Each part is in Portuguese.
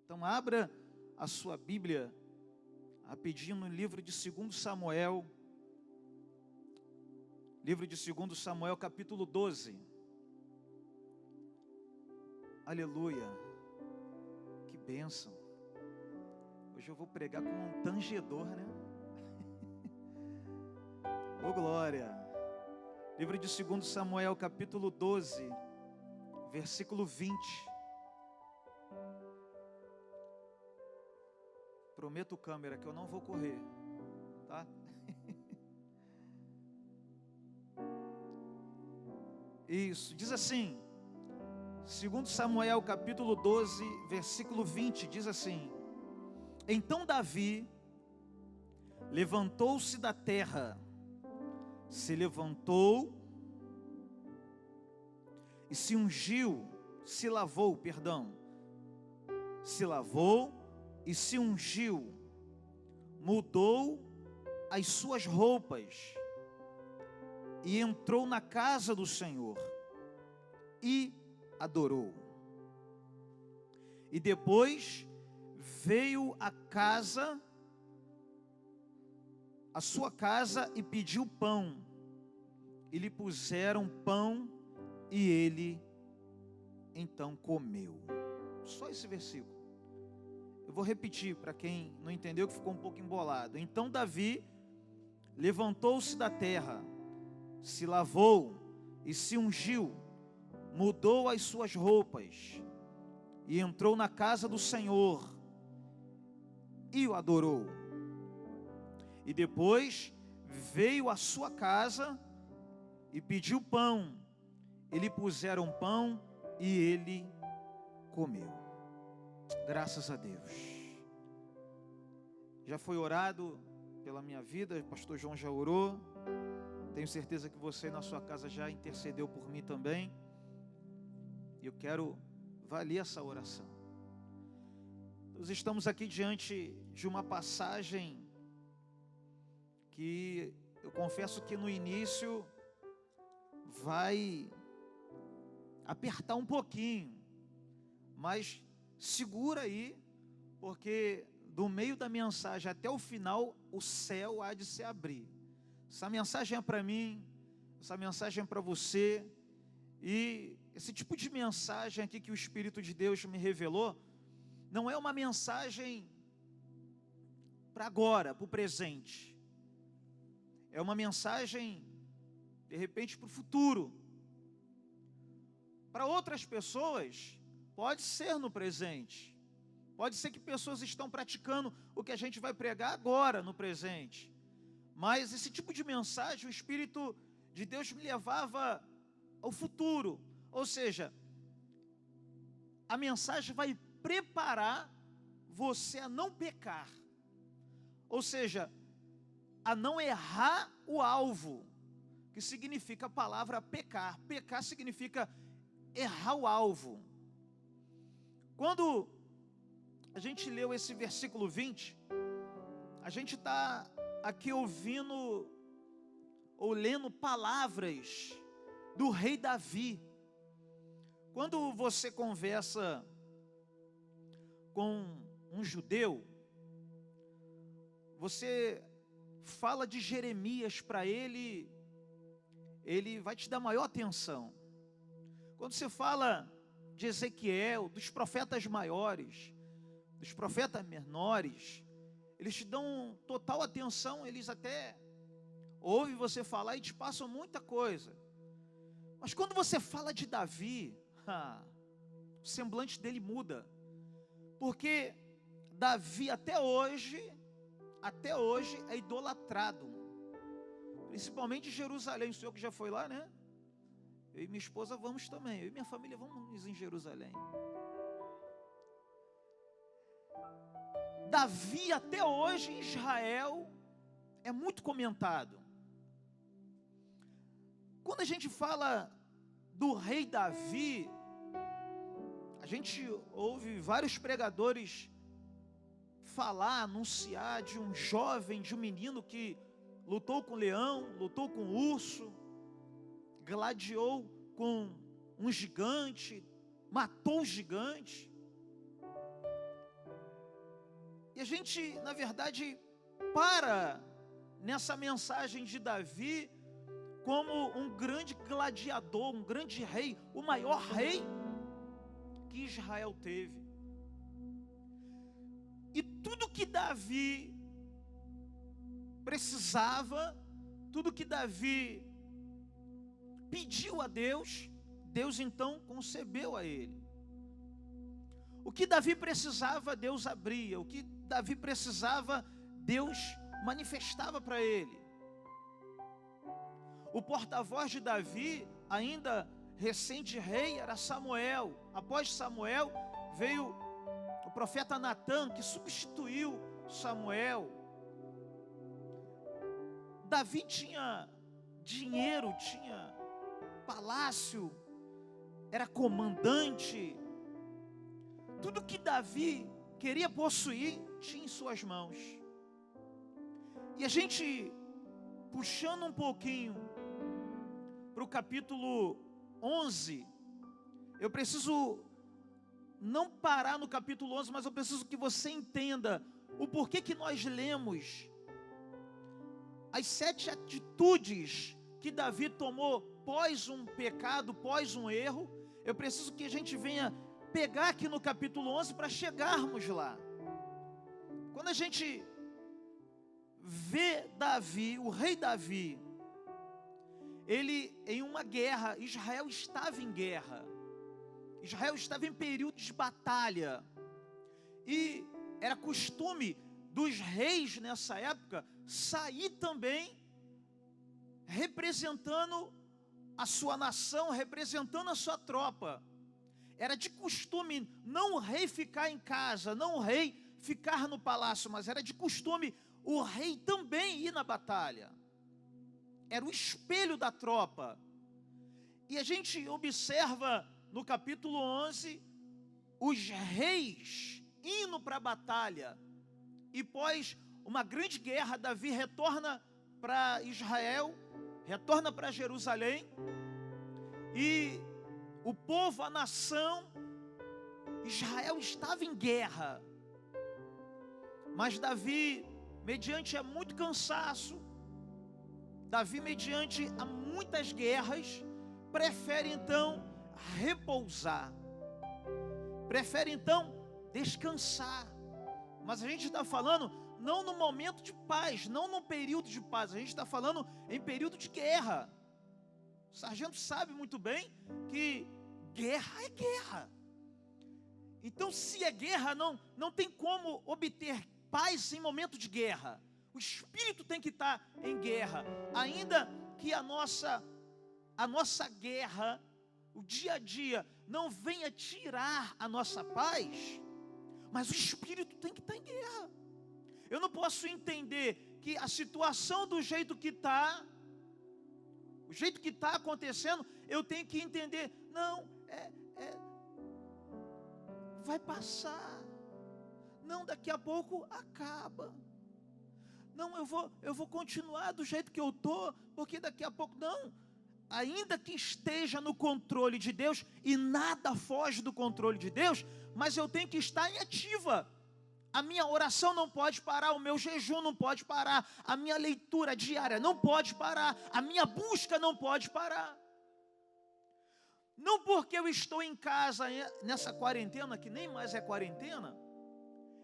Então abra a sua Bíblia, rapidinho, no livro de 2 Samuel, livro de 2 Samuel, capítulo 12. Aleluia, que bênção. Hoje eu vou pregar como um tangedor, né? Ô glória. Livro de 2 Samuel, capítulo 12, versículo 20. Prometo, câmera, que eu não vou correr, tá? Isso, diz assim, 2 Samuel, capítulo 12, versículo 20, diz assim: Então Davi levantou-se da terra, se levantou e se ungiu, se lavou e se ungiu, mudou as suas roupas e entrou na casa do Senhor e adorou. E depois veio à sua casa e pediu pão, e lhe puseram pão e ele então comeu. Só esse versículo. Eu vou repetir para quem não entendeu, que ficou um pouco embolado. Então Davi levantou-se da terra, se lavou e se ungiu, mudou as suas roupas e entrou na casa do Senhor e o adorou. E depois veio à sua casa e pediu pão, e lhe puseram pão e ele comeu. Graças a Deus. Já foi orado pela minha vida, o pastor João já orou. Tenho certeza que você na sua casa já intercedeu por mim também. E eu quero valer essa oração. Nós estamos aqui diante de uma passagem que eu confesso que no início vai apertar um pouquinho, mas segura aí, porque do meio da mensagem até o final o céu há de se abrir. Essa mensagem é para mim, essa mensagem é para você, e esse tipo de mensagem aqui que o Espírito de Deus me revelou, não é uma mensagem para agora, para o presente, é uma mensagem de repente para o futuro. Para outras pessoas pode ser no presente, pode ser que pessoas estão praticando o que a gente vai pregar agora no presente, mas esse tipo de mensagem o Espírito de Deus me levava ao futuro, ou seja, a mensagem vai preparar você a não pecar, ou seja, a não errar o alvo, que significa a palavra pecar. Pecar significa errar o alvo. Quando a gente leu esse versículo 20, a gente está aqui ouvindo ou lendo palavras do rei Davi. Quando você conversa com um judeu, você fala de Jeremias para ele, ele vai te dar maior atenção. Quando você fala de Ezequiel, dos profetas maiores, dos profetas menores, eles te dão total atenção, eles até ouvem você falar e te passam muita coisa. Mas quando você fala de Davi, o semblante dele muda, porque Davi até hoje é idolatrado, principalmente em Jerusalém. O senhor que já foi lá, né? Eu e minha esposa vamos também, eu e minha família vamos em Jerusalém. Davi até hoje em Israel é muito comentado. Quando a gente fala do rei Davi, a gente ouve vários pregadores falar, anunciar de um jovem, de um menino que lutou com o leão, lutou com o urso, gladiou com um gigante, matou o gigante. E a gente, na verdade, para nessa mensagem de Davi como um grande gladiador, um grande rei, o maior rei que Israel teve. E tudo que Davi precisava, tudo que Davi pediu a Deus, Deus então concebeu a ele. O que Davi precisava, Deus abria. O que Davi precisava, Deus manifestava para ele. O porta-voz de Davi, ainda recente rei, era Samuel. Após Samuel, veio o profeta Natã, que substituiu Samuel. Davi tinha dinheiro, tinha palácio, era comandante. Tudo que Davi queria possuir, tinha em suas mãos. E a gente, puxando um pouquinho para o capítulo 11, eu preciso não parar no capítulo 11, mas eu preciso que você entenda o porquê que nós lemos as 7 atitudes que Davi tomou pós um pecado, pós um erro. Eu preciso que a gente venha pegar aqui no capítulo 11 para chegarmos lá. Quando a gente vê Davi, o rei Davi, ele em uma guerra, Israel estava em guerra, Israel estava em período de batalha, e era costume dos reis nessa época sair também representando a sua nação, representando a sua tropa. Era de costume não o rei ficar em casa, não o rei ficar no palácio, mas era de costume o rei também ir na batalha. Era o espelho da tropa. E a gente observa no capítulo 11, os reis indo para a batalha. E após uma grande guerra, Davi retorna para Israel, retorna para Jerusalém, e o povo, a nação, Israel estava em guerra. Mas Davi, mediante a muito cansaço, Davi, mediante a muitas guerras, prefere então repousar, prefere então descansar. Mas a gente está falando não no momento de paz, não no período de paz, a gente está falando em período de guerra. O sargento sabe muito bem que guerra é guerra. Então, se é guerra, não tem como obter paz em momento de guerra. O espírito tem que estar em guerra. Ainda que a nossa guerra, o dia a dia, não venha tirar a nossa paz, mas o espírito tem que estar em guerra. Eu não posso entender que a situação do jeito que está, o jeito que está acontecendo, eu tenho que entender, não, vai passar. Não, daqui a pouco acaba. Não, eu vou continuar do jeito que eu estou, porque daqui a pouco, não. Ainda que esteja no controle de Deus, e nada foge do controle de Deus, mas eu tenho que estar em ativa. A minha oração não pode parar, o meu jejum não pode parar, a minha leitura diária não pode parar, a minha busca não pode parar. Não porque eu estou em casa nessa quarentena, que nem mais é quarentena,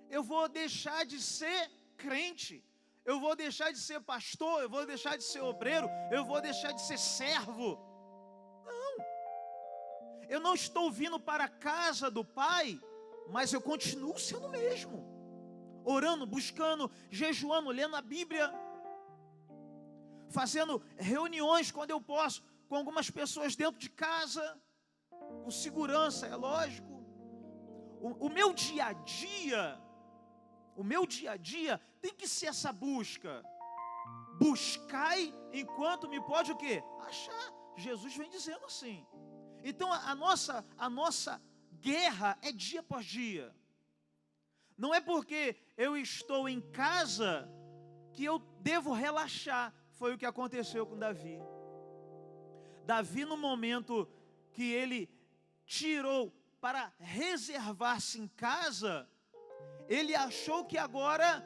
eu vou deixar de ser crente, eu vou deixar de ser pastor, eu vou deixar de ser obreiro, eu vou deixar de ser servo. Não. Eu não estou vindo para a casa do Pai, mas eu continuo sendo o mesmo. Orando, buscando, jejuando, lendo a Bíblia, fazendo reuniões quando eu posso, com algumas pessoas dentro de casa, com segurança, é lógico. O meu dia a dia tem que ser essa busca. Buscai enquanto me pode o quê? Achar. Jesus vem dizendo assim. Então a nossa guerra é dia após dia. Não é porque eu estou em casa que eu devo relaxar. Foi o que aconteceu com Davi. Davi, no momento que ele tirou para reservar-se em casa, Ele achou que agora,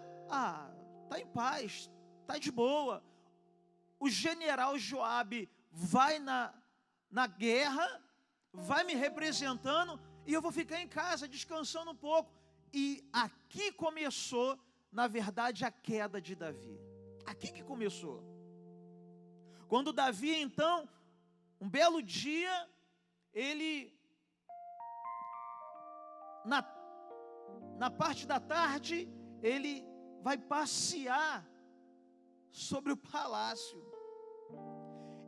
está em paz, está de boa. O general Joabe vai na guerra, vai me representando, e eu vou ficar em casa descansando um pouco. E aqui começou, na verdade, a queda de Davi. Aqui que começou. Quando Davi, então, um belo dia, ele, na parte da tarde, ele vai passear sobre o palácio.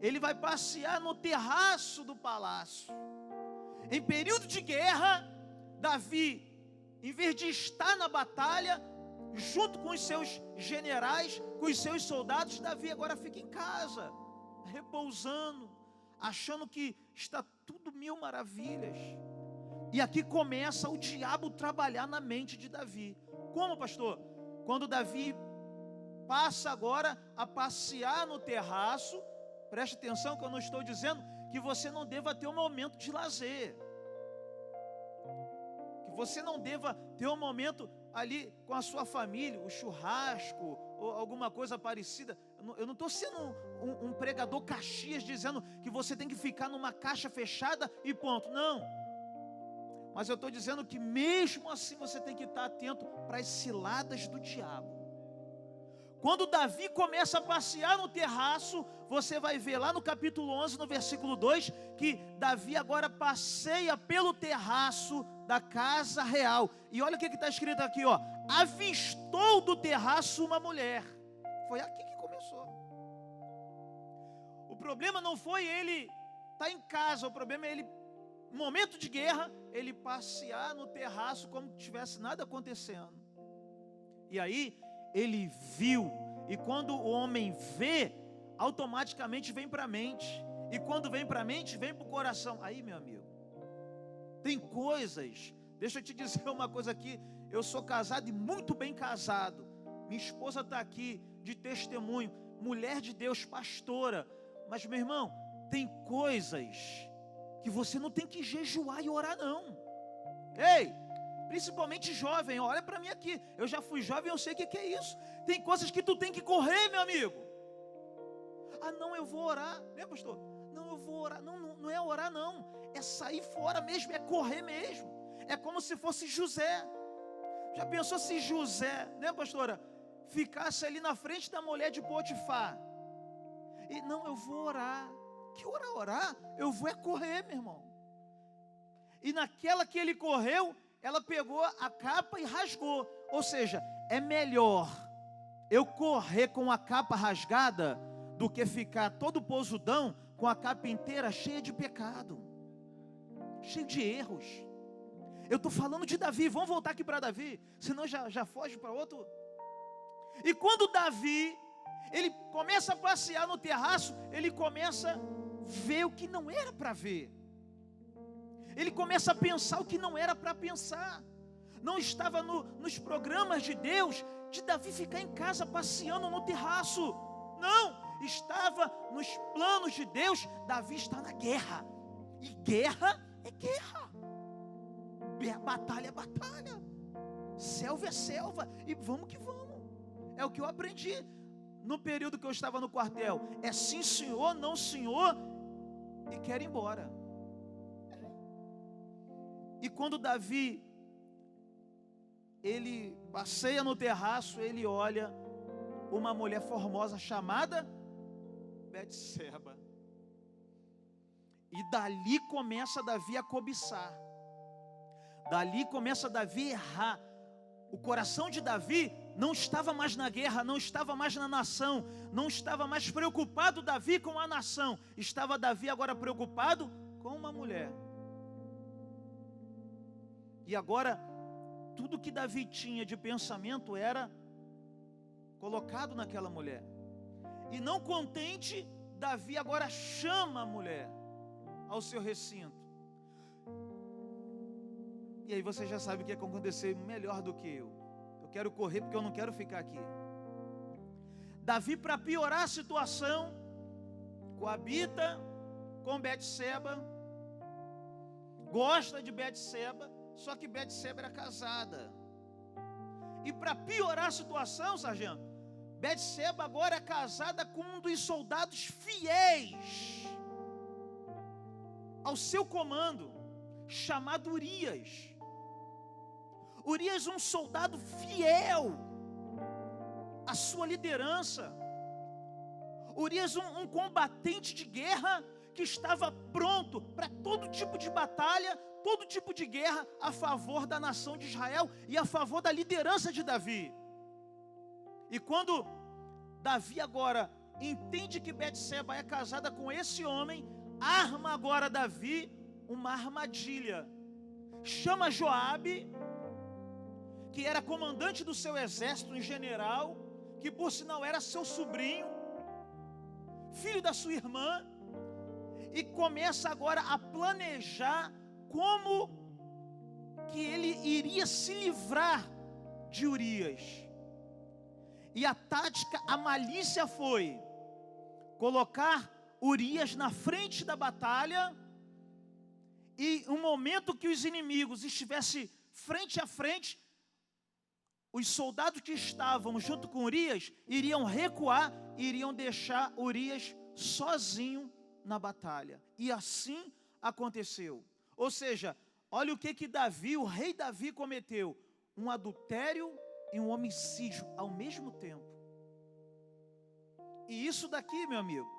Ele vai passear no terraço do palácio. Em período de guerra, Davi, em vez de estar na batalha, junto com os seus generais, com os seus soldados, Davi agora fica em casa, repousando, achando que está tudo mil maravilhas. E aqui começa o diabo trabalhar na mente de Davi. Como, pastor? Quando Davi passa agora a passear no terraço, preste atenção que eu não estou dizendo que você não deva ter um momento de lazer, que você não deva ter um momento ali com a sua família, o churrasco ou alguma coisa parecida. Eu não estou sendo um pregador Caxias dizendo que você tem que ficar numa caixa fechada e ponto, não. Mas eu estou dizendo que mesmo assim você tem que estar atento para as ciladas do diabo. Quando Davi começa a passear no terraço, você vai ver lá no capítulo 11, no versículo 2, que Davi agora passeia pelo terraço da casa real. E olha o que está escrito aqui, ó. Avistou do terraço uma mulher. Foi aqui que começou. O problema não foi ele estar em casa, o problema é ele, no momento de guerra, ele passear no terraço como se tivesse nada acontecendo. E aí ele viu, e quando o homem vê, automaticamente vem para a mente, e quando vem para a mente, vem para o coração. Aí, meu amigo, tem coisas, deixa eu te dizer uma coisa aqui, eu sou casado e muito bem casado, minha esposa está aqui de testemunho, mulher de Deus, pastora, mas meu irmão, tem coisas que você não tem que jejuar e orar não. Ei, principalmente jovem, olha para mim aqui, eu já fui jovem, eu sei o que é isso. Tem coisas que tu tem que correr, meu amigo. Não, eu vou orar, né, pastor? Não, eu vou orar, não é orar não, é sair fora mesmo, é correr mesmo. É como se fosse José. Já pensou se José, né, pastora, ficasse ali na frente da mulher de Potifar? E não, eu vou orar. Que orar? Eu vou é correr, meu irmão. E naquela que ele correu, ela pegou a capa e rasgou. Ou seja, é melhor eu correr com a capa rasgada do que ficar todo posudão com a capa inteira cheia de pecado, cheio de erros. Eu estou falando de Davi, vamos voltar aqui para Davi, senão já foge para outro. E quando Davi, ele começa a passear no terraço, ele começa a ver o que não era para ver. Ele começa a pensar o que não era para pensar. Não estava nos programas de Deus, de Davi ficar em casa passeando no terraço. Não, estava nos planos de Deus, Davi está na guerra. E guerra é guerra. Batalha é batalha. Selva é selva. E vamos que vamos. É o que eu aprendi no período que eu estava no quartel. É sim senhor, não senhor, e quero ir embora. E quando Davi, ele passeia no terraço, ele olha uma mulher formosa chamada Betseba. E dali começa Davi a cobiçar. Dali começa Davi a errar. O coração de Davi não estava mais na guerra, não estava mais na nação, não estava mais preocupado Davi com a nação. Estava Davi agora preocupado com uma mulher. E agora, tudo que Davi tinha de pensamento era colocado naquela mulher. E não contente, Davi agora chama a mulher ao seu recinto. E aí você já sabe o que aconteceu melhor do que eu. Eu quero correr porque eu não quero ficar aqui. Davi, para piorar a situação, coabita com Betseba, gosta de Betseba, só que Betseba era casada. E para piorar a situação, sargento, Betseba agora é casada com um dos soldados fiéis ao seu comando, chamado Urias. Urias, um soldado fiel à sua liderança. Urias, um combatente de guerra que estava pronto para todo tipo de batalha, todo tipo de guerra a favor da nação de Israel e a favor da liderança de Davi. E quando Davi agora entende que Betseba é casada com esse homem, arma agora Davi uma armadilha. Chama Joabe, que era comandante do seu exército, um general, que por sinal era seu sobrinho, filho da sua irmã, e começa agora a planejar como que ele iria se livrar de Urias. E a tática, a malícia foi colocar Urias na frente da batalha, e no momento que os inimigos estivessem frente a frente, os soldados que estavam junto com Urias iriam recuar, iriam deixar Urias sozinho na batalha. E assim aconteceu. Ou seja, olha o que Davi, o rei Davi, cometeu: um adultério e um homicídio ao mesmo tempo. E isso daqui, meu amigo,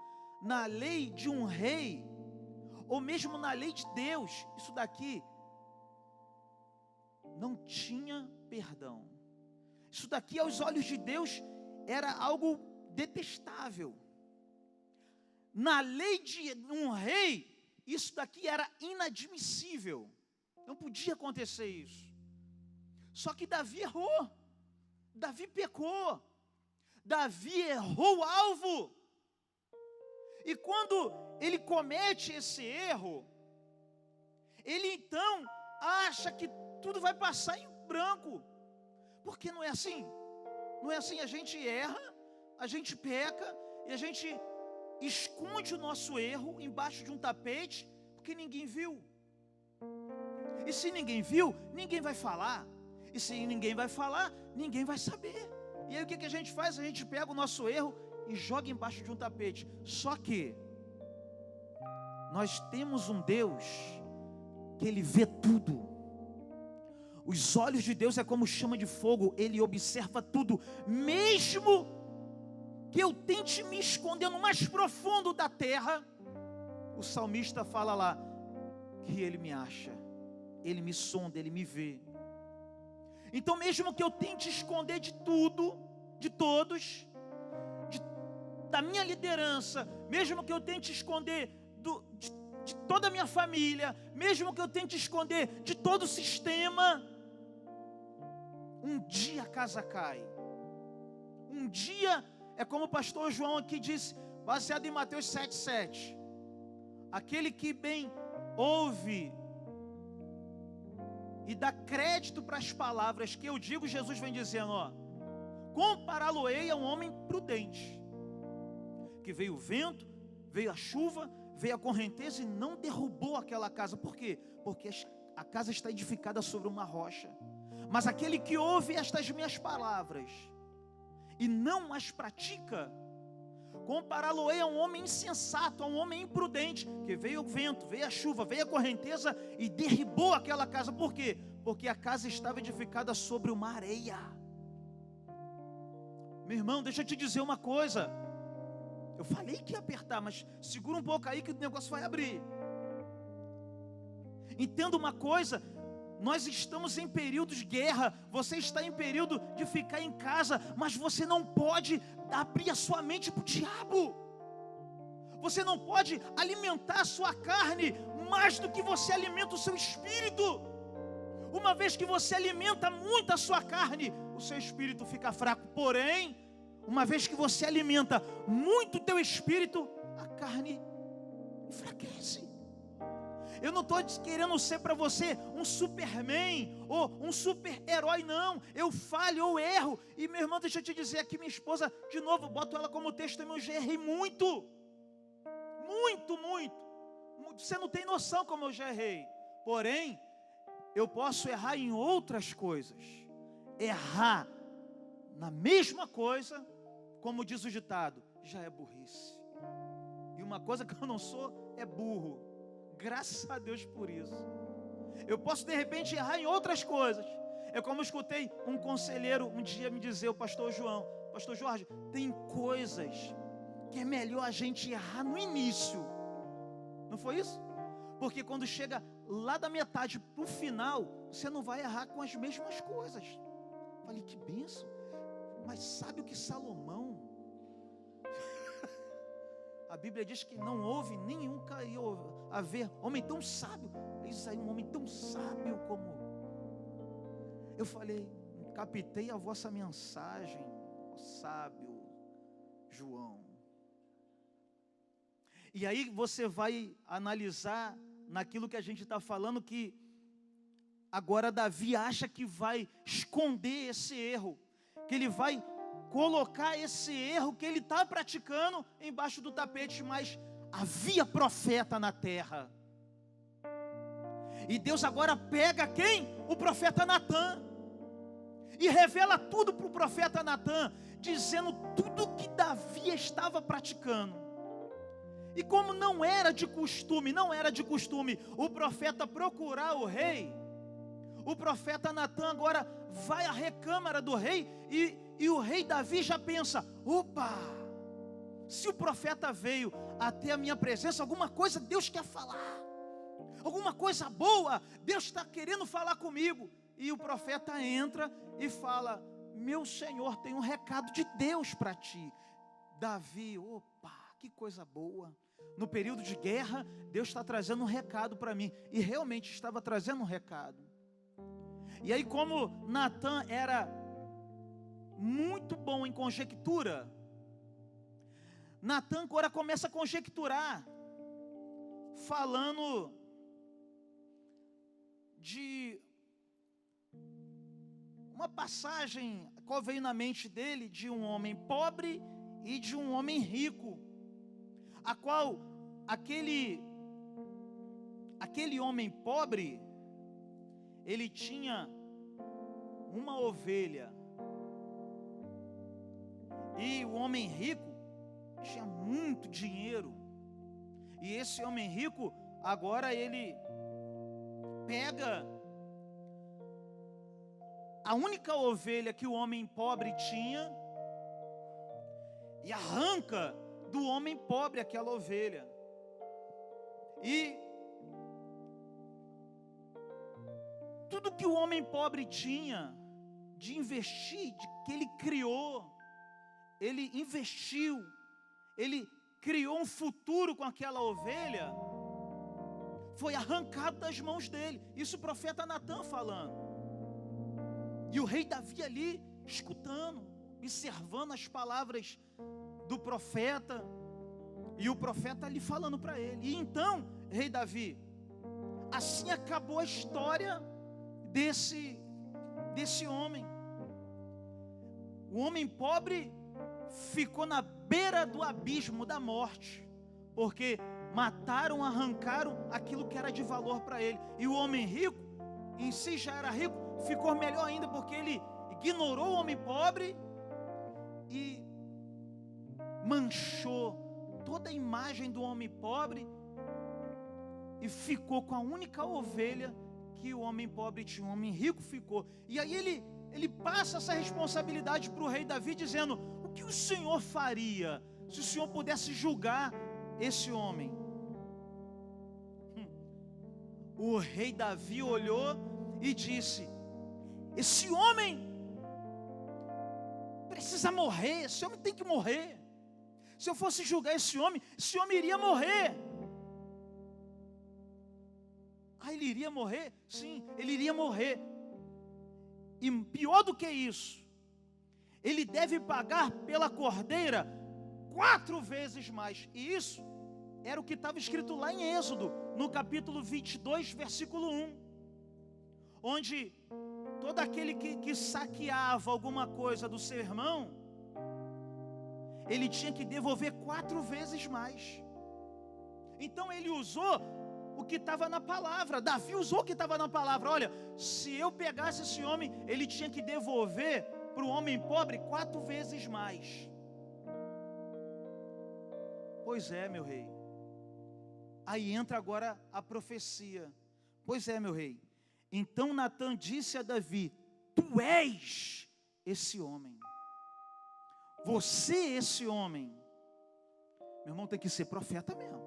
na lei de um rei, ou mesmo na lei de Deus, isso daqui não tinha perdão. Isso daqui, aos olhos de Deus, era algo detestável. Na lei de um rei, isso daqui era inadmissível. Não podia acontecer isso. Só que Davi errou. Davi pecou. Davi errou o alvo. E quando ele comete esse erro, ele então acha que tudo vai passar em branco. Porque não é assim. Não é assim. A gente erra, a gente peca e a gente esconde o nosso erro embaixo de um tapete, porque ninguém viu. E se ninguém viu, ninguém vai falar. E se ninguém vai falar, ninguém vai saber. E aí o que a gente faz? A gente pega o nosso erro e joga embaixo de um tapete. Só que nós temos um Deus que Ele vê tudo. Os olhos de Deus é como chama de fogo. Ele observa tudo. Mesmo que eu tente me esconder no mais profundo da terra, o salmista fala lá que Ele me acha, Ele me sonda, Ele me vê. Então mesmo que eu tente esconder de tudo, de todos, da minha liderança, mesmo que eu tente esconder de toda a minha família, mesmo que eu tente esconder de todo o sistema, um dia a casa cai. Um dia, é como o pastor João aqui disse, baseado em Mateus 7,7. Aquele que bem ouve e dá crédito para as palavras que eu digo, Jesus vem dizendo, ó, compará-lo-ei a um homem prudente, que veio o vento, veio a chuva, veio a correnteza e não derrubou aquela casa. Por quê? Porque a casa está edificada sobre uma rocha. Mas aquele que ouve estas minhas palavras e não as pratica, compará-lo-ei a um homem insensato, a um homem imprudente, que veio o vento, veio a chuva, veio a correnteza e derribou aquela casa. Por quê? Porque a casa estava edificada sobre uma areia. Meu irmão, deixa eu te dizer uma coisa. Eu falei que ia apertar, mas segura um pouco aí que o negócio vai abrir. Entenda uma coisa, nós estamos em período de guerra, você está em período de ficar em casa, mas você não pode abrir a sua mente para o diabo. Você não pode alimentar a sua carne mais do que você alimenta o seu espírito. Uma vez que você alimenta muito a sua carne, o seu espírito fica fraco. Porém, uma vez que você alimenta muito o teu espírito, a carne enfraquece. Eu não estou querendo ser para você um Superman ou um super-herói, não. Eu falho, eu erro. E meu irmão, deixa eu te dizer aqui, minha esposa, de novo, boto ela como testemunho, eu já errei muito. Muito, muito. Você não tem noção como eu já errei. Porém, eu posso errar em outras coisas. errar na mesma coisa, como diz o ditado, já é burrice. E uma coisa que eu não sou é burro. Graças a Deus por isso. Eu posso de repente errar em outras coisas. É como eu escutei um conselheiro um dia me dizer, o pastor João: pastor Jorge, tem coisas que é melhor a gente errar no início. Não foi isso? Porque quando chega lá da metade para o final, você não vai errar com as mesmas coisas. Falei, que bênção. Mas sabe o que Salomão... A Bíblia diz que não houve nenhum caiu a ver homem tão sábio. Isso aí, um homem tão sábio como... Eu falei, captei a vossa mensagem, ó sábio João. E aí você vai analisar naquilo que a gente está falando, que agora Davi acha que vai esconder esse erro, que ele vai colocar esse erro que ele está praticando embaixo do tapete, mas havia profeta na terra. E Deus agora pega quem? O profeta Natã. E revela tudo para o profeta Natã, dizendo tudo que Davi estava praticando. E como não era de costume o profeta procurar o rei, o profeta Natã agora vai à recâmara do rei e o rei Davi já pensa, opa, se o profeta veio até a minha presença, alguma coisa Deus quer falar, alguma coisa boa, Deus está querendo falar comigo. E o profeta entra e fala, meu senhor, tem um recado de Deus para ti. Davi, opa, que coisa boa. No período de guerra, Deus está trazendo um recado para mim. E realmente estava trazendo um recado. E aí, como Natã era muito bom em conjectura, Natã agora começa a conjecturar, falando de uma passagem qual veio na mente dele, de um homem pobre e de um homem rico, a qual aquele homem pobre, ele tinha uma ovelha, e o homem rico tinha muito dinheiro. E esse homem rico agora ele pega a única ovelha que o homem pobre tinha e arranca do homem pobre aquela ovelha. E tudo que o homem pobre tinha de investir, que ele criou, ele investiu, ele criou um futuro com aquela ovelha, foi arrancado das mãos dele. Isso o profeta Natã falando. E o rei Davi ali, escutando, observando as palavras do profeta, e o profeta ali falando para ele. E então, rei Davi, assim acabou a história desse homem. O homem pobre ficou na beira do abismo da morte, porque mataram, arrancaram aquilo que era de valor para ele. E o homem rico, em si já era rico, ficou melhor ainda, porque ele ignorou o homem pobre e manchou toda a imagem do homem pobre e ficou com a única ovelha que o homem pobre tinha. O homem rico ficou. E aí ele passa essa responsabilidade para o rei Davi, dizendo, o que o Senhor faria se o Senhor pudesse julgar esse homem? O rei Davi olhou e disse, esse homem precisa morrer, esse homem tem que morrer. Se eu fosse julgar esse homem iria morrer. Ah, ele iria morrer? Sim, ele iria morrer. E pior do que isso, ele deve pagar pela cordeira 4 vezes mais. E isso era o que estava escrito lá em Êxodo, no capítulo 22, versículo 1. Onde todo aquele que saqueava alguma coisa do seu irmão, ele tinha que devolver 4 vezes mais. Então ele usou o que estava na palavra. Davi usou o que estava na palavra. Olha, se eu pegasse esse homem, ele tinha que devolver para o homem pobre 4 vezes mais. Pois é, meu rei. Aí entra agora a profecia. Pois é, meu rei. Então Natã disse a Davi: tu és esse homem. Você é esse homem. Meu irmão, tem que ser profeta mesmo.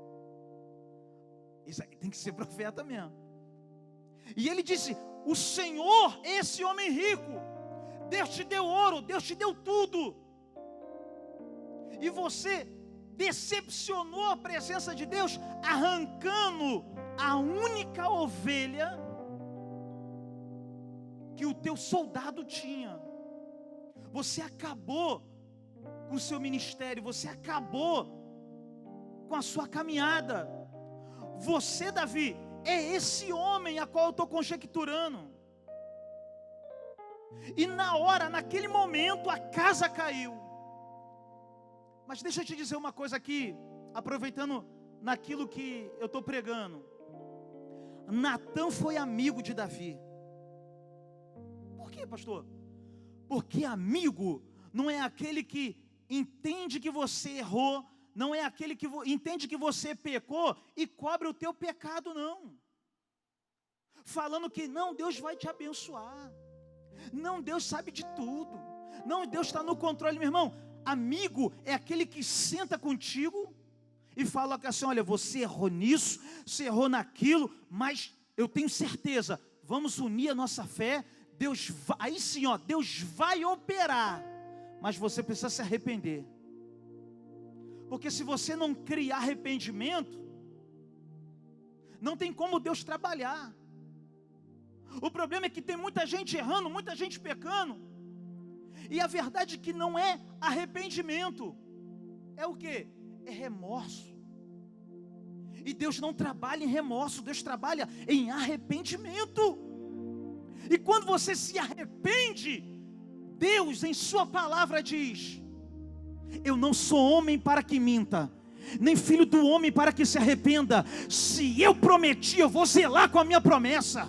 Isso aí tem que ser profeta mesmo. E ele disse: o Senhor é esse homem rico. Deus te deu ouro, Deus te deu tudo. E você decepcionou a presença de Deus, arrancando a única ovelha que o teu soldado tinha. Você acabou com o seu ministério, você acabou com a sua caminhada. Você, Davi, é esse homem a qual eu estou conjecturando. E na hora, naquele momento, a casa caiu. Mas deixa eu te dizer uma coisa aqui, aproveitando naquilo que eu estou pregando. Natã foi amigo de Davi. Por quê, pastor? Porque amigo não é aquele que entende que você errou, não é aquele que entende que você pecou e cobre o teu pecado, não. Falando que não, Deus vai te abençoar. Não, Deus sabe de tudo. Não, Deus está no controle, meu irmão. Amigo é aquele que senta contigo e fala assim: olha, você errou nisso, você errou naquilo, mas eu tenho certeza, vamos unir a nossa fé. Deus vai, aí sim, ó, Deus vai operar, mas você precisa se arrepender. Porque se você não criar arrependimento, não tem como Deus trabalhar. O problema é que tem muita gente errando, muita gente pecando, e a verdade é que não é arrependimento. É o quê? É remorso. E Deus não trabalha em remorso, Deus trabalha em arrependimento. E quando você se arrepende, Deus em sua palavra diz: eu não sou homem para que minta, nem filho do homem para que se arrependa. Se eu prometi, eu vou zelar com a minha promessa.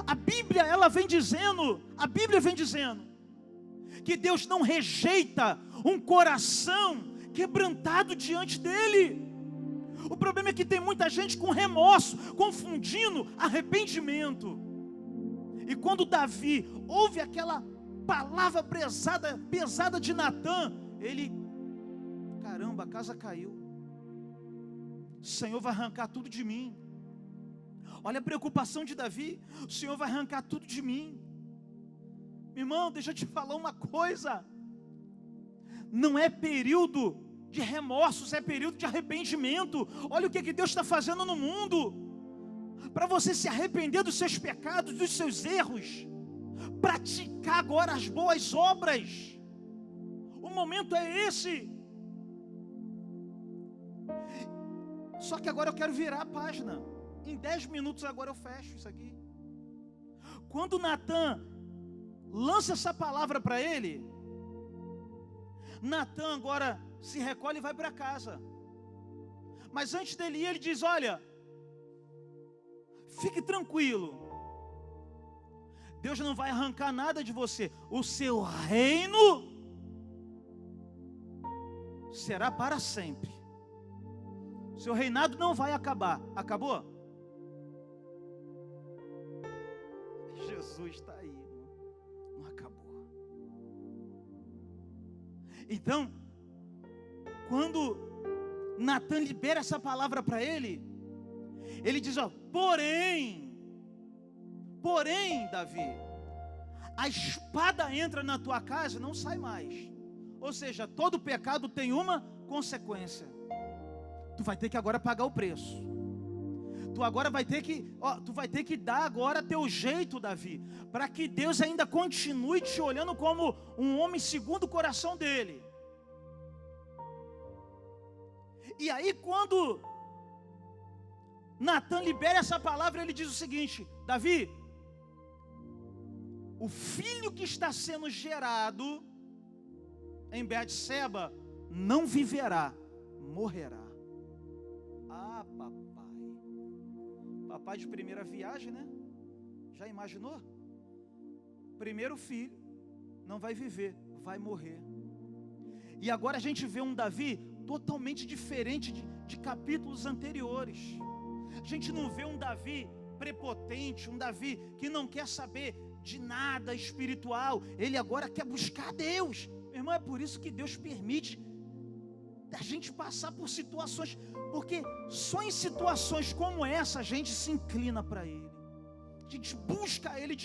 A Bíblia vem dizendo que Deus não rejeita um coração quebrantado diante dele. O problema é que tem muita gente com remorso, confundindo arrependimento. E quando Davi ouve aquela palavra pesada de Natã, ele: caramba, a casa caiu, o Senhor vai arrancar tudo de mim. Olha a preocupação de Davi: o Senhor vai arrancar tudo de mim. Meu irmão, deixa eu te falar uma coisa: não é período de remorsos, é período de arrependimento. Olha o que Deus está fazendo no mundo, para você se arrepender dos seus pecados, dos seus erros, praticar agora as boas obras. O momento é esse. Só que agora eu quero virar a página. Em 10 minutos agora eu fecho isso aqui. Quando Natã lança essa palavra para ele, Natã agora se recolhe e vai para casa. Mas antes dele ir, ele diz: olha, fique tranquilo, Deus não vai arrancar nada de você. O seu reino será para sempre. O seu reinado não vai acabar. Acabou? Jesus está aí, não acabou. Então, quando Natã libera essa palavra para ele, ele diz: ó, porém, Davi, a espada entra na tua casa e não sai mais. Ou seja, todo pecado tem uma consequência. Tu vai ter que agora pagar o preço. Tu agora vai ter que dar agora teu jeito, Davi, para que Deus ainda continue te olhando como um homem segundo o coração dele. E aí quando Natã libera essa palavra, ele diz o seguinte: Davi, o filho que está sendo gerado em Betseba não viverá, morrerá. Ah, papai. pai de primeira viagem, né? Já imaginou? Primeiro filho, não vai viver, vai morrer. E agora a gente vê um Davi totalmente diferente de capítulos anteriores. A gente não vê um Davi prepotente, um Davi que não quer saber de nada espiritual. Ele agora quer buscar Deus. Meu irmão, é por isso que Deus permite a gente passar por situações, porque só em situações como essa a gente se inclina para Ele, a gente busca Ele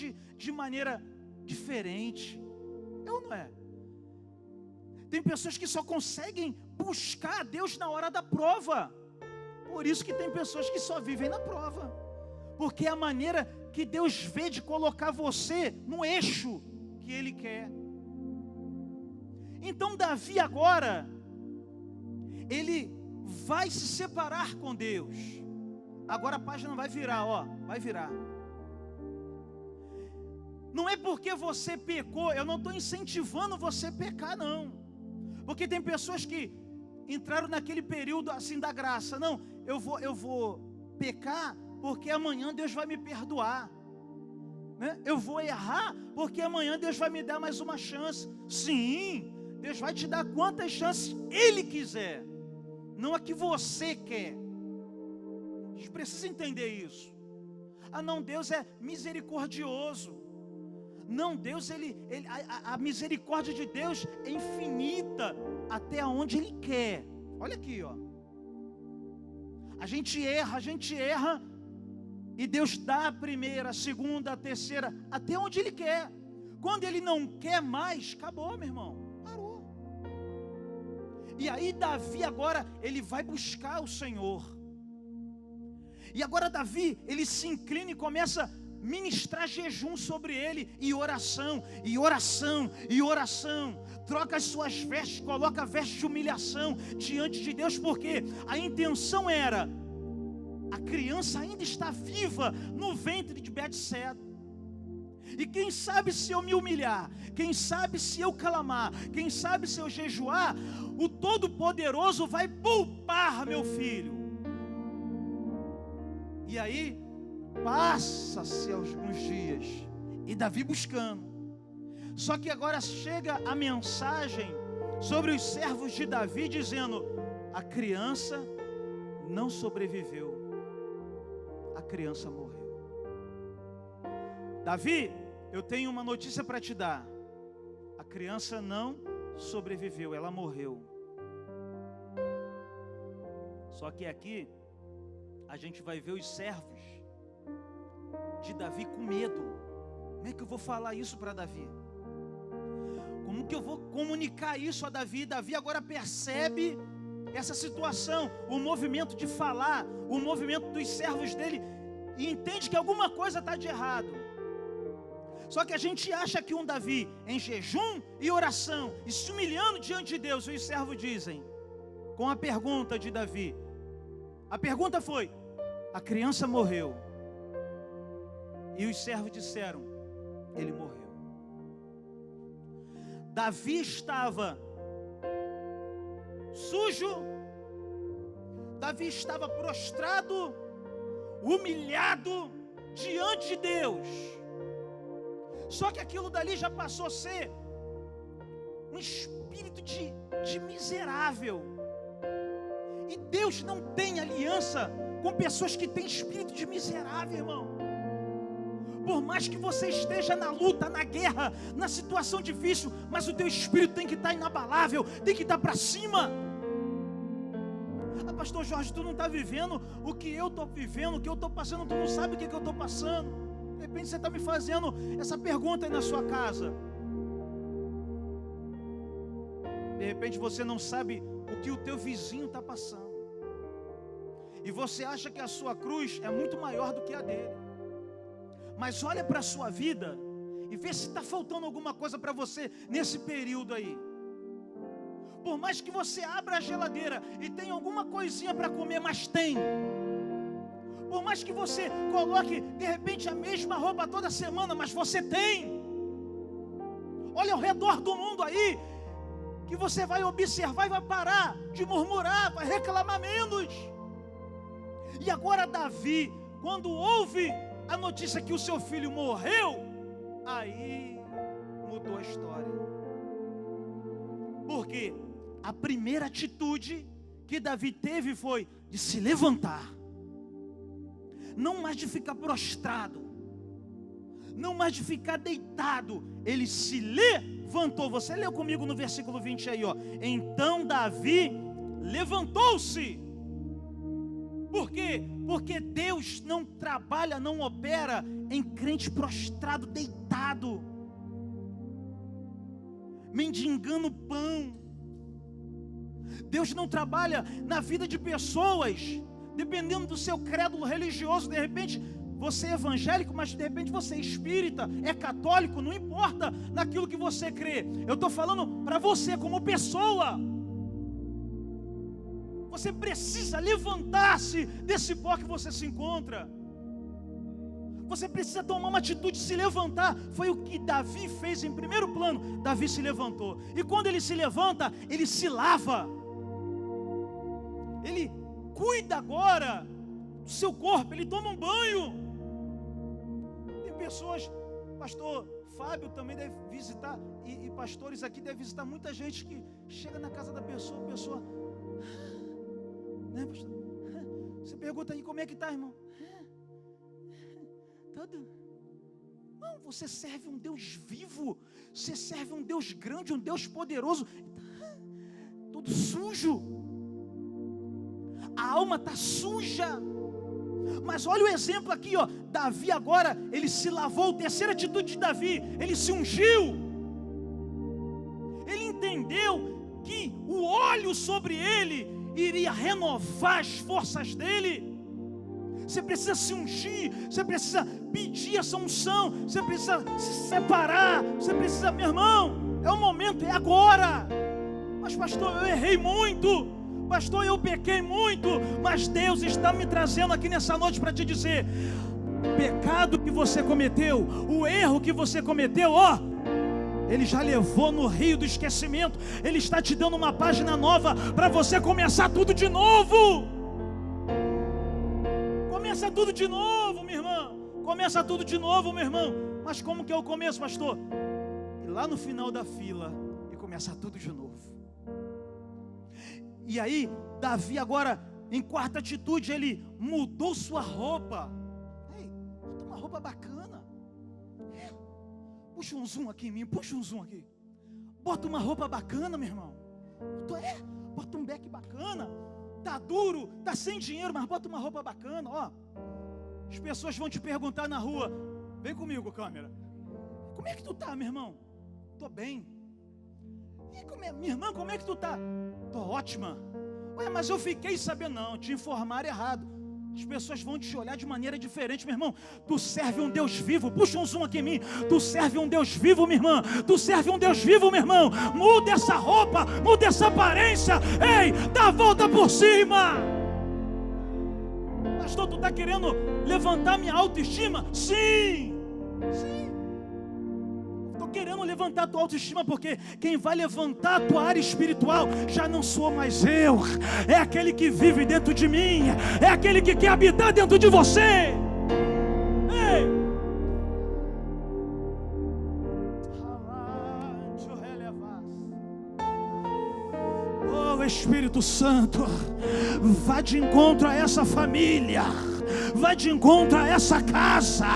de maneira diferente. É ou não é? Tem pessoas que só conseguem buscar a Deus na hora da prova. Por isso que tem pessoas que só vivem na prova, porque é a maneira que Deus vê de colocar você no eixo que Ele quer. Então Davi agora, ele vai se separar com Deus. Agora a página vai virar, ó, vai virar. Não é porque você pecou, eu não estou incentivando você a pecar, não. Porque tem pessoas que entraram naquele período assim da graça. Não, eu vou pecar porque amanhã Deus vai me perdoar, né? Eu vou errar porque amanhã Deus vai me dar mais uma chance. Sim, Deus vai te dar quantas chances Ele quiser, não a que você quer. A gente precisa entender isso. Ah não, Deus é misericordioso. Não, Deus, a misericórdia de Deus é infinita até onde Ele quer. Olha aqui, ó. A gente erra, e Deus dá a primeira, a segunda, a terceira, até onde Ele quer. Quando Ele não quer mais, acabou, meu irmão, parou. E aí Davi agora, ele vai buscar o Senhor. E agora Davi, ele se inclina e começa a ministrar jejum sobre ele, e oração, e oração, e oração. Troca as suas vestes, coloca vestes de humilhação diante de Deus, porque a intenção era: a criança ainda está viva no ventre de Betseba, e quem sabe se eu me humilhar, quem sabe se eu clamar, quem sabe se eu jejuar, o Todo-Poderoso vai poupar meu filho. E aí passa-se alguns dias, e Davi buscando. Só que agora chega a mensagem sobre os servos de Davi, dizendo: a criança não sobreviveu, a criança morreu. Davi, eu tenho uma notícia para te dar: a criança não sobreviveu, ela morreu. Só que aqui a gente vai ver os servos de Davi com medo. Como é que eu vou falar isso para Davi? Como que eu vou comunicar isso a Davi? Davi agora percebe essa situação, o movimento de falar, o movimento dos servos dele, e entende que alguma coisa está de errado. Só que a gente acha que um Davi em jejum e oração, e se humilhando diante de Deus, os servos dizem, com a pergunta de Davi, a pergunta foi: a criança morreu. E os servos disseram: ele morreu. Davi estava sujo, Davi estava prostrado, humilhado diante de Deus. Só que aquilo dali já passou a ser um espírito de miserável. E Deus não tem aliança com pessoas que têm espírito de miserável, irmão. Por mais que você esteja na luta, na guerra, na situação difícil, mas o teu espírito tem que estar inabalável, tem que estar para cima. Ah, pastor Jorge, tu não está vivendo o que eu estou vivendo, o que eu estou passando, tu não sabe o que eu estou passando. De repente você está me fazendo essa pergunta aí na sua casa. De repente você não sabe o que o teu vizinho está passando. E você acha que a sua cruz é muito maior do que a dele. Mas olha para a sua vida e vê se está faltando alguma coisa para você nesse período aí. Por mais que você abra a geladeira e tenha alguma coisinha para comer, mas tem. Por mais que você coloque de repente a mesma roupa toda semana, mas você tem. Olha ao redor do mundo aí, que você vai observar e vai parar de murmurar, vai reclamar menos. E agora Davi, quando ouve a notícia que o seu filho morreu, aí mudou a história. Porque a primeira atitude que Davi teve foi de se levantar, não mais de ficar prostrado, não mais de ficar deitado. Ele se levantou. Você leu comigo no versículo 20 aí, ó. Então Davi levantou-se. Por quê? Porque Deus não trabalha, não opera em crente prostrado, deitado, mendigando pão. Deus não trabalha na vida de pessoas, dependendo do seu credo religioso. De repente você é evangélico, mas de repente você é espírita, é católico, não importa naquilo que você crê. Eu estou falando para você como pessoa. Você precisa levantar-se desse pó que você se encontra. Você precisa tomar uma atitude, se levantar. Foi o que Davi fez em primeiro plano. Davi se levantou. E quando ele se levanta, ele se lava. Ele cuida agora do seu corpo, ele toma um banho. Tem pessoas, pastor Fábio também deve visitar, e pastores aqui devem visitar muita gente que chega na casa da pessoa, a pessoa, né, pastor? Você pergunta aí, como é que está, irmão? Tudo. Não, você serve um Deus vivo, você serve um Deus grande, um Deus poderoso, todo sujo. A alma está suja. Mas olha o exemplo aqui, ó. Davi agora, ele se lavou. Terceira atitude de Davi, ele se ungiu. Ele entendeu que o óleo sobre ele iria renovar as forças dele. Você precisa se ungir, você precisa pedir essa unção, você precisa se separar, você precisa, meu irmão, é o momento, é agora. Mas pastor, eu errei muito, pastor, eu pequei muito, mas Deus está me trazendo aqui nessa noite para te dizer: o pecado que você cometeu, o erro que você cometeu, ó, Ele já levou no rio do esquecimento. Ele está te dando uma página nova para você começar tudo de novo. Começa tudo de novo, minha irmã. Começa tudo de novo, meu irmão. Mas como que é o começo, pastor? E lá no final da fila, e começa tudo de novo. E aí, Davi agora, em quarta atitude, ele mudou sua roupa. Ei, bota uma roupa bacana. Puxa um zoom aqui em mim, puxa um zoom aqui. Bota uma roupa bacana, meu irmão. Bota um beck bacana. Tá duro, tá sem dinheiro, mas bota uma roupa bacana, ó. As pessoas vão te perguntar na rua: vem comigo, câmera. Como é que tu tá, meu irmão? Tô bem. E minha irmã, como é que tu tá? Tô ótima. Ué, mas eu fiquei sabendo. Não, te informaram errado. As pessoas vão te olhar de maneira diferente, meu irmão. Tu serve um Deus vivo. Puxa um zoom aqui em mim. Tu serve um Deus vivo, minha irmã. Tu serve um Deus vivo, meu irmão. Muda essa roupa, muda essa aparência. Ei, dá a volta por cima. Pastor, tu está querendo levantar minha autoestima? Sim, sim. Estou querendo levantar a tua autoestima, porque quem vai levantar a tua área espiritual já não sou mais eu. É aquele que vive dentro de mim. É aquele que quer habitar dentro de você. Ei! Oh, Espírito Santo, vá de encontro a essa família, vai de encontro a essa casa.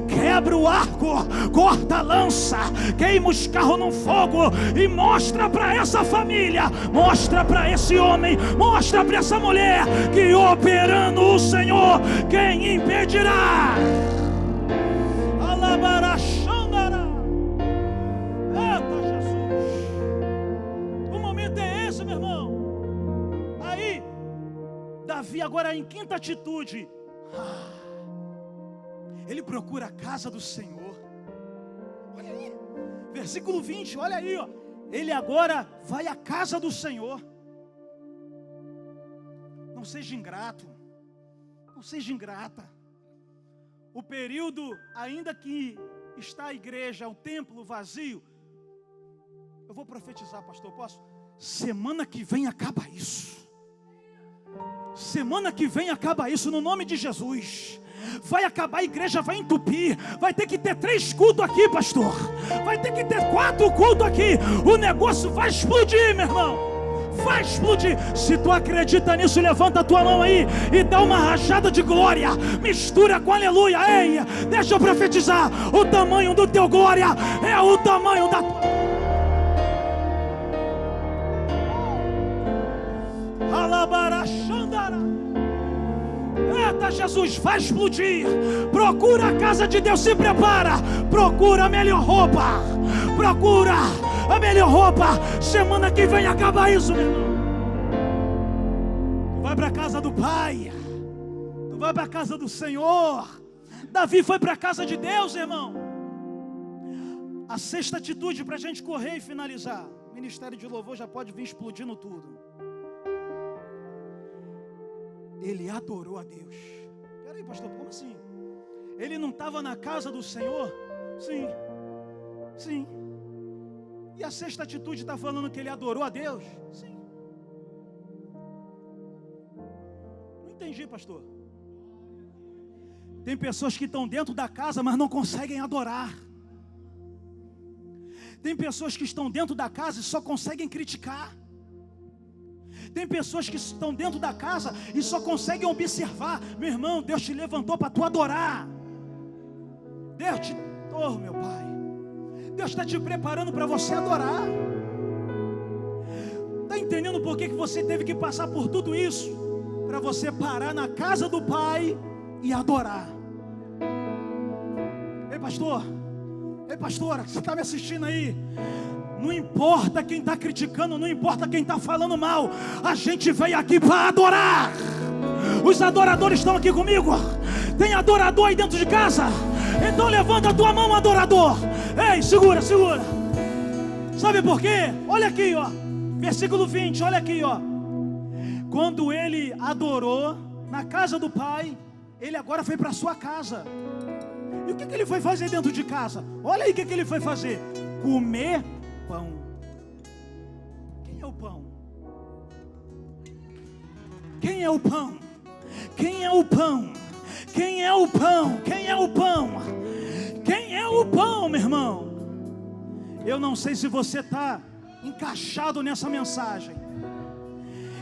Quebra o arco, corta a lança, queima os carros no fogo e mostra para essa família, mostra para esse homem, mostra para essa mulher que operando o Senhor, quem impedirá? Alabarachandara. Eita Jesus, o momento é esse, meu irmão. Aí Davi agora em quinta atitude, ele procura a casa do Senhor. Olha aí, versículo 20, olha aí, ó. Ele agora vai à casa do Senhor. Não seja ingrato, não seja ingrata. O período, ainda que está a igreja, o templo vazio, eu vou profetizar, pastor, posso? Semana que vem acaba isso. Semana que vem acaba isso no nome de Jesus. Vai acabar, a igreja vai entupir. Vai ter que ter 3 cultos aqui, pastor. Vai ter que ter 4 cultos aqui. O negócio vai explodir, meu irmão. Vai explodir. Se tu acredita nisso, levanta a tua mão aí e dá uma rajada de glória. Mistura com aleluia. Ei, deixa eu profetizar. O tamanho do teu glória é o tamanho da tua. Alabarachandara. Eita, Jesus, vai explodir. Procura a casa de Deus, se prepara. Procura a melhor roupa. Procura a melhor roupa. Semana que vem acaba isso, meu irmão. Tu vai para a casa do Pai. Tu vai para a casa do Senhor. Davi foi para a casa de Deus, irmão. A 6ª atitude para a gente correr e finalizar. O ministério de louvor já pode vir explodindo tudo. Ele adorou a Deus. Peraí, pastor, como assim? Ele não estava na casa do Senhor? Sim, sim. E a 6ª atitude está falando que ele adorou a Deus? Sim. Não entendi, pastor. Tem pessoas que estão dentro da casa, mas não conseguem adorar. Tem pessoas que estão dentro da casa e só conseguem criticar. Tem pessoas que estão dentro da casa e só conseguem observar. Meu irmão, Deus te levantou para tu adorar. Deus te... Oh, meu Pai. Deus está te preparando para você adorar. Está entendendo por que você teve que passar por tudo isso? Para você parar na casa do Pai e adorar. Ei, pastor. Ei, pastora, você está me assistindo aí? Não importa quem está criticando, não importa quem está falando mal. A gente veio aqui para adorar. Os adoradores estão aqui comigo. Tem adorador aí dentro de casa? Então levanta a tua mão, adorador. Ei, segura, segura. Sabe por quê? Olha aqui, ó. Versículo 20, olha aqui, ó. Quando ele adorou na casa do Pai, ele agora foi para a sua casa. E o que ele foi fazer dentro de casa? Olha aí o que ele foi fazer. Comer pão. Quem é o pão? Quem é o pão? Quem é o pão? Quem é o pão? Quem é o pão? Quem é o pão, meu irmão? Eu não sei se você está encaixado nessa mensagem.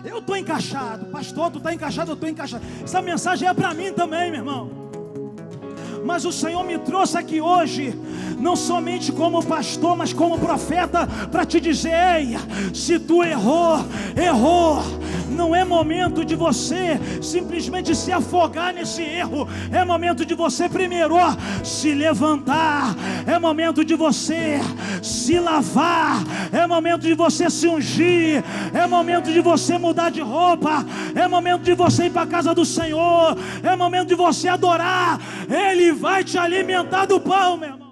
Eu estou encaixado. Pastor, tu está encaixado, eu estou encaixado. Essa mensagem é para mim também, meu irmão. Mas o Senhor me trouxe aqui hoje, não somente como pastor, mas como profeta, para te dizer: ei, se tu errou, não é momento de você simplesmente se afogar nesse erro. É momento de você primeiro se levantar, é momento de você se lavar, é momento de você se ungir, é momento de você mudar de roupa, é momento de você ir para a casa do Senhor, é momento de você adorar. Ele vai te alimentar do pão, meu irmão.